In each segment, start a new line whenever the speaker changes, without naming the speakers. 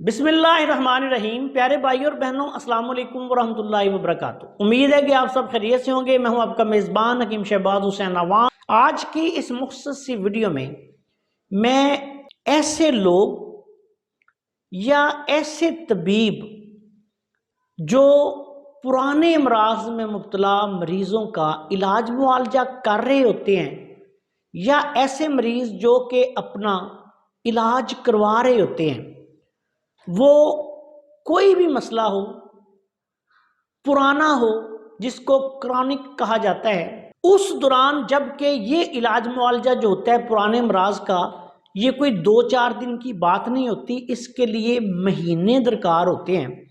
बिस्मिल्लाहिर्रहमानिर्रहीम। प्यारे भाई और बहनों, अस्सलाम वालेकुम वरहमतुल्लाहि वबरकातुहू। उम्मीद है कि आप सब खैरियत से होंगे। मैं हूं आपका मेज़बान हकीम शहबाज हुसैन अवान। आज की इस मुख्तसर सी वीडियो में मैं ऐसे लोग या ऐसे तबीब जो पुराने अमराज में मुब्तला मरीज़ों का इलाज मुआलजा कर रहे होते हैं, या ऐसे मरीज़ जो कि अपना इलाज करवा रहे होते हैं, वो कोई भी मसला हो, पुराना हो, जिसको क्रॉनिक कहा जाता है, उस दौरान जबकि ये इलाज मुआलजा जो होता है पुराने अमराज का, ये कोई 2-4 दिन की बात नहीं होती, इसके लिए महीने दरकार होते हैं।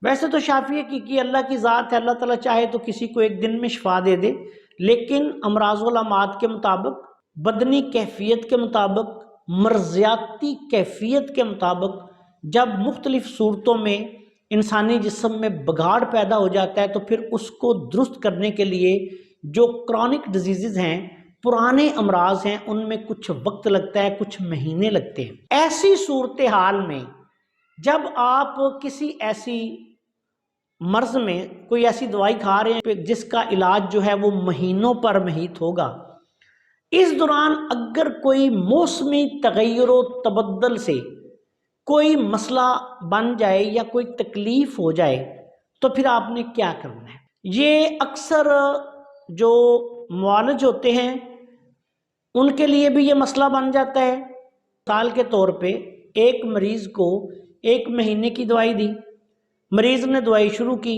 वैसे तो शाफी की अल्लाह की ज़ात है, अल्लाह ताला चाहे तो किसी को एक दिन में शिफा दे दे, लेकिन अमराज़ुल अमात के मुताबिक, बदनी कैफियत के मुताबिक, मर्ज़ियाती कैफियत के मुताबिक, जब मुख्तलिफ सूरतों में इंसानी जिस्म में बिगाड़ पैदा हो जाता है तो फिर उसको दुरुस्त करने के लिए जो क्रॉनिक डिजीज़ हैं, पुराने अमराज हैं, उनमें कुछ वक्त लगता है, कुछ महीने लगते हैं। ऐसी सूरत हाल में जब आप किसी ऐसी मर्ज में कोई ऐसी दवाई खा रहे हैं जिसका इलाज जो है वो महीनों पर महीत होगा, इस दौरान अगर कोई मौसमी तगय्युर तबद्दल से कोई मसला बन जाए या कोई तकलीफ हो जाए तो फिर आपने क्या करना है। ये अक्सर जो मुआलिज होते हैं उनके लिए भी ये मसला बन जाता है। मिसाल के तौर पे एक मरीज़ को 1 महीने की दवाई दी, मरीज़ ने दवाई शुरू की,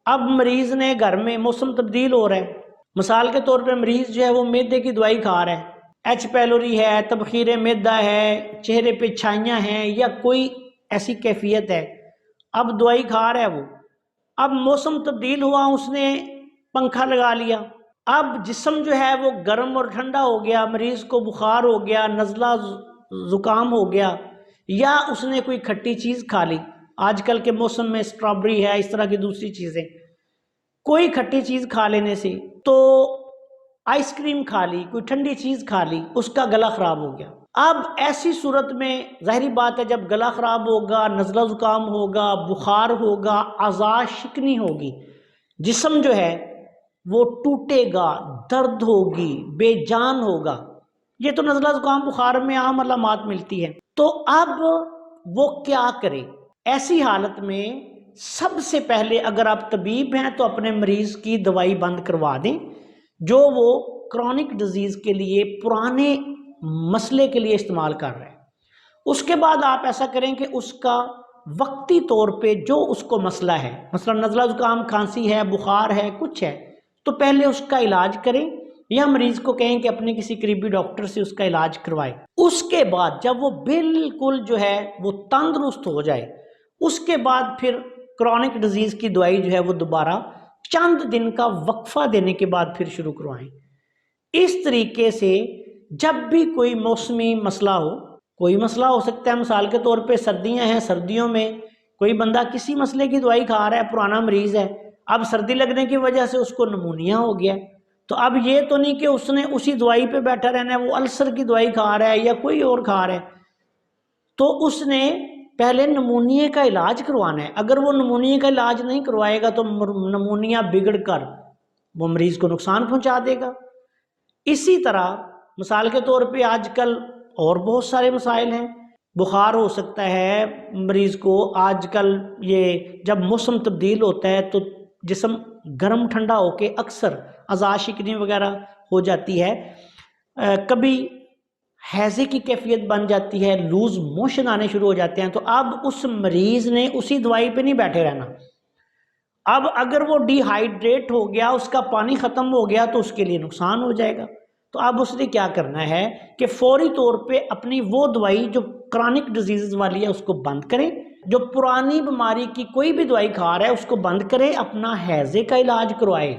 अब मरीज़ ने घर में मौसम तब्दील हो रहा है, मिसाल के तौर पे मरीज़ जो है वो मैदे की दवाई खा रहा है, एच पैलोरी है, तबखीर मैदा है, चेहरे पे छाइयाँ हैं या कोई ऐसी कैफियत है, अब दवाई खा रहा है वो, अब मौसम तब्दील हुआ, उसने पंखा लगा लिया, अब जिस्म जो है वो गर्म और ठंडा हो गया, मरीज़ को बुखार हो गया, नज़ला ज़ुकाम हो गया, या उसने कोई खट्टी चीज़ खा ली, आजकल के मौसम में स्ट्रॉबेरी है, इस तरह की दूसरी चीज़ें, कोई खट्टी चीज़ खा लेने से, तो आइसक्रीम खा ली, कोई ठंडी चीज़ खा ली, उसका गला ख़राब हो गया। अब ऐसी सूरत में ज़ाहिरी बात है, जब गला ख़राब होगा, नज़ला ज़ुकाम होगा, बुखार होगा, आज़ा शिकनी होगी, जिस्म जो है वो टूटेगा, दर्द होगी, बेजान होगा। ये तो नज़ला ज़ुकाम बुखार में आम अलामात मिलती है। तो अब वो क्या करे ऐसी हालत में? सबसे पहले अगर आप तबीब हैं तो अपने मरीज़ की दवाई बंद करवा दें जो वो क्रॉनिक डिजीज़ के लिए, पुराने मसले के लिए इस्तेमाल कर रहे हैं। उसके बाद आप ऐसा करें कि उसका वक्ती तौर पे जो उसको मसला है, मसलन नज़ला ज़ुकाम, खांसी है, बुखार है, कुछ है, तो पहले उसका इलाज करें या मरीज़ को कहें कि अपने किसी करीबी डॉक्टर से उसका इलाज करवाएं। उसके बाद जब वो बिल्कुल जो है वो तंदुरुस्त हो जाए, उसके बाद फिर क्रॉनिक डिजीज़ की दवाई जो है वो दोबारा चंद दिन का वक्फा देने के बाद फिर शुरू करवाएं। इस तरीके से जब भी कोई मौसमी मसला हो, कोई मसला हो सकता है, मिसाल के तौर पे सर्दियां हैं, सर्दियों में कोई बंदा किसी मसले की दवाई खा रहा है, पुराना मरीज़ है, अब सर्दी लगने की वजह से उसको नमूनिया हो गया, तो अब ये तो नहीं कि उसने उसी दवाई पे बैठा रहना है, वो अल्सर की दवाई खा रहा है या कोई और खा रहा है, तो उसने पहले नमूनिया का इलाज करवाना है। अगर वो नमूनिया का इलाज नहीं करवाएगा तो नमूनिया बिगड़ कर वो मरीज़ को नुकसान पहुंचा देगा। इसी तरह मिसाल के तौर पे आजकल और बहुत सारे मसाइल हैं, बुखार हो सकता है मरीज़ को, आजकल ये जब मौसम तब्दील होता है तो जिस्म गर्म ठंडा होके अक्सर अज़ा शिकनी वगैरह हो जाती है, कभी हैज़े की कैफियत बन जाती है, लूज़ मोशन आने शुरू हो जाते हैं, तो अब उस मरीज़ ने उसी दवाई पे नहीं बैठे रहना। अब अगर वो डिहाइड्रेट हो गया, उसका पानी ख़त्म हो गया, तो उसके लिए नुकसान हो जाएगा। तो अब उसने क्या करना है कि फौरी तौर पे अपनी वो दवाई जो क्रॉनिक डिजीज़ वाली है उसको बंद करें, जो पुरानी बीमारी की कोई भी दवाई खा रहा है उसको बंद करें, अपना हैज़े का इलाज करवाए,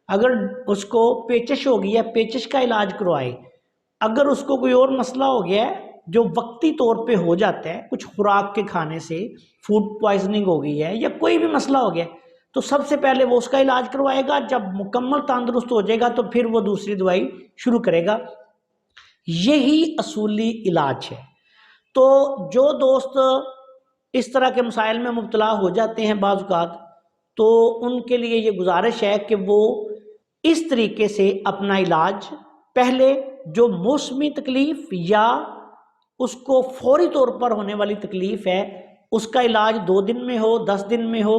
अगर उसको पेचिश हो गई है पेचिश का इलाज करवाए, अगर उसको कोई और मसला हो गया है जो वक्ती तौर पे हो जाता है, कुछ खुराक के खाने से फूड पॉइजनिंग हो गई है या कोई भी मसला हो गया, तो सबसे पहले वो उसका इलाज करवाएगा। जब मुकम्मल तंदुरुस्त हो जाएगा तो फिर वो दूसरी दवाई शुरू करेगा। यही असूली इलाज है। तो जो दोस्त اس طرح کے مسائل میں مبتلا ہو جاتے ہیں بعض اوقات، تو ان کے لیے یہ گزارش ہے کہ وہ اس طریقے سے اپنا علاج پہلے جو موسمی تکلیف یا اس کو فوری طور پر ہونے والی تکلیف ہے اس کا علاج 2 دن میں ہو 10 دن میں ہو.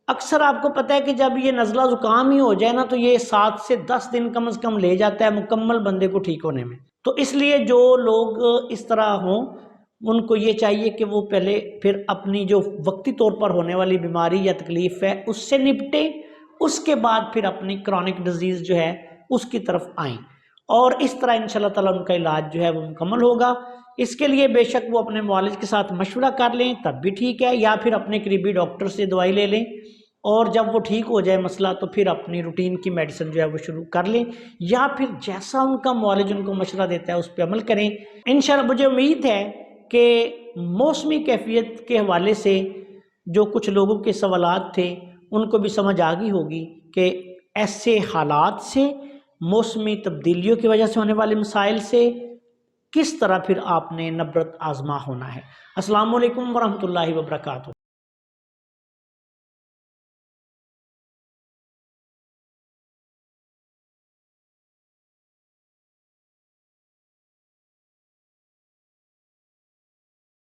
اکثر آپ کو پتہ ہے کہ جب یہ نزلہ زکام ہی ہو جائے نا تو یہ 7 سے 10 دن کم از کم لے جاتا ہے مکمل بندے کو ٹھیک ہونے میں. تو اس لیے جو لوگ اس طرح ہوں ان کو یہ چاہیے کہ وہ پہلے پھر اپنی جو وقتی طور پر ہونے والی بیماری یا تکلیف ہے اس سے نپٹیں، اس کے بعد پھر اپنی کرونک ڈیزیز جو ہے اس کی طرف آئیں، اور اس طرح انشاءاللہ تعالیٰ ان کا علاج جو ہے وہ مکمل ہوگا. اس کے لیے بے شک وہ اپنے معالج کے ساتھ مشورہ کر لیں تب بھی ٹھیک ہے، یا پھر اپنے قریبی ڈاکٹر سے دوائی لے لیں، اور جب وہ ٹھیک ہو جائے مسئلہ تو پھر اپنی روٹین کی میڈیسن جو ہے وہ شروع کر لیں، یا پھر جیسا ان کا معالج ان کو مشورہ دیتا ہے اس پہ عمل کریں. انشاءاللہ مجھے امید ہے کہ موسمی کیفیت کے حوالے سے جو کچھ لوگوں کے سوالات تھے ان کو بھی سمجھ آ گئی ہوگی کہ ایسے حالات سے، موسمی تبدیلیوں کی وجہ سے ہونے والے مسائل سے کس طرح پھر آپ نے نبرت آزما ہونا ہے. السلام علیکم ورحمۃ اللہ وبرکاتہ.